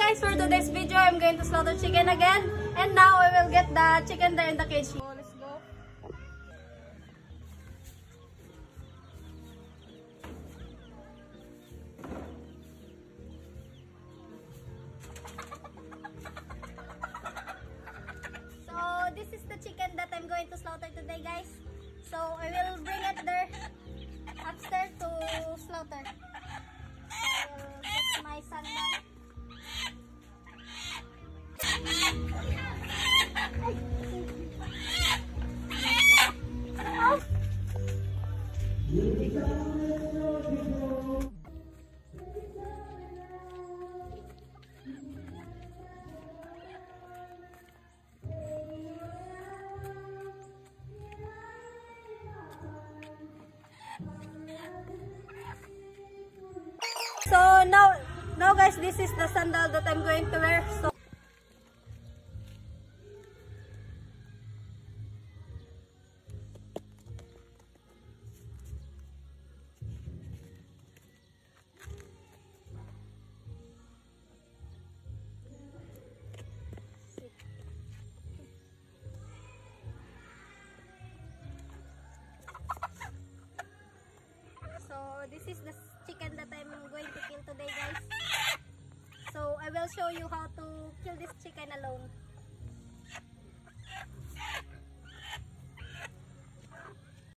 guys, for today's video, I'm going to slaughter chicken again. And now I will get the chicken there in the cage. So, let's go. So, this is the chicken that I'm going to slaughter today, guys. So, I will bring it there upstairs to slaughter. So, that's my sandal. So now guys, this is the sandal that I'm going to wear. So this is the chicken that I'm going to kill today, guys. So I will show you how to kill this chicken alone.